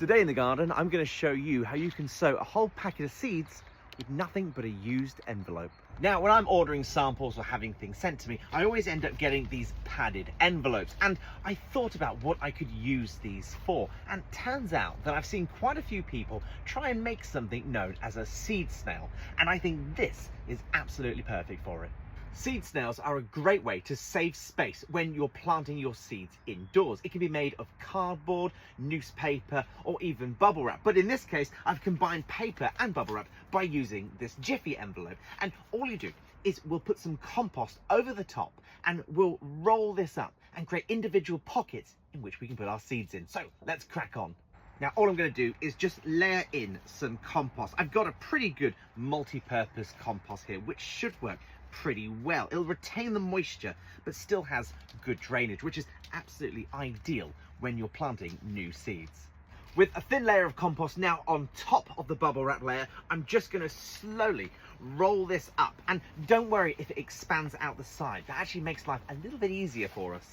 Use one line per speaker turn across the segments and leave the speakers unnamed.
Today in the garden, I'm going to show you how you can sow a whole packet of seeds with nothing but a used envelope. Now, when I'm ordering samples or having things sent to me, I always end up getting these padded envelopes, and I thought about what I could use these for, and it turns out that I've seen quite a few people try and make something known as a seed snail, and I think this is absolutely perfect for it. Seed snails are a great way to save space when you're planting your seeds indoors. It can be made of cardboard, newspaper, or even bubble wrap. But in this case, I've combined paper and bubble wrap by using this Jiffy envelope. And all you do is we'll put some compost over the top and we'll roll this up and create individual pockets in which we can put our seeds in. So let's crack on. Now, all I'm going to do is just layer in some compost. I've got a pretty good multi-purpose compost here, which should work pretty well. It'll retain the moisture, but still has good drainage, which is absolutely ideal when you're planting new seeds. With a thin layer of compost now on top of the bubble wrap layer, I'm just going to slowly roll this up. And don't worry if it expands out the side. That actually makes life a little bit easier for us.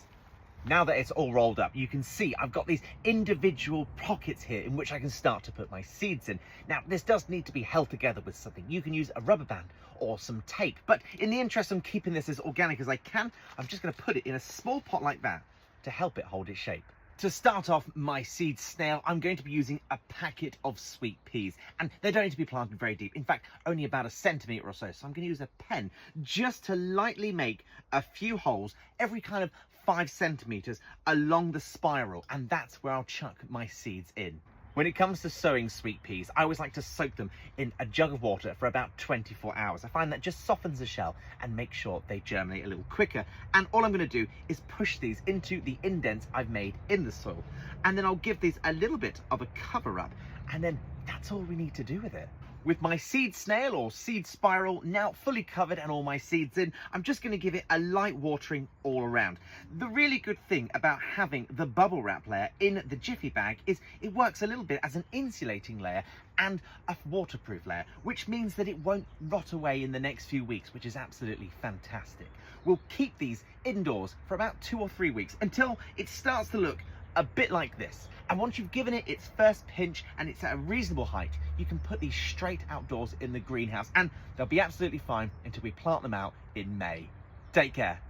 Now that it's all rolled up, you can see I've got these individual pockets here in which I can start to put my seeds in. Now, this does need to be held together with something. You can use a rubber band or some tape, but in the interest of keeping this as organic as I can, I'm just going to put it in a small pot like that to help it hold its shape. To start off my seed snail, I'm going to be using a packet of sweet peas, and they don't need to be planted very deep. In fact, only about a centimetre or so. So I'm going to use a pen just to lightly make a few holes every kind of 5 centimetres along the spiral, and that's where I'll chuck my seeds in. When it comes to sowing sweet peas, I always like to soak them in a jug of water for about 24 hours. I find that just softens the shell and makes sure they germinate a little quicker. And all I'm going to do is push these into the indents I've made in the soil. And then I'll give these a little bit of a cover up. And then that's all we need to do with it. With my seed snail or seed spiral now fully covered and all my seeds in, I'm just going to give it a light watering all around. The really good thing about having the bubble wrap layer in the Jiffy bag is it works a little bit as an insulating layer and a waterproof layer, which means that it won't rot away in the next few weeks, which is absolutely fantastic. We'll keep these indoors for about 2 or 3 weeks until it starts to look a bit like this. And once you've given it its first pinch and it's at a reasonable height, you can put these straight outdoors in the greenhouse and they'll be absolutely fine until we plant them out in May. Take care.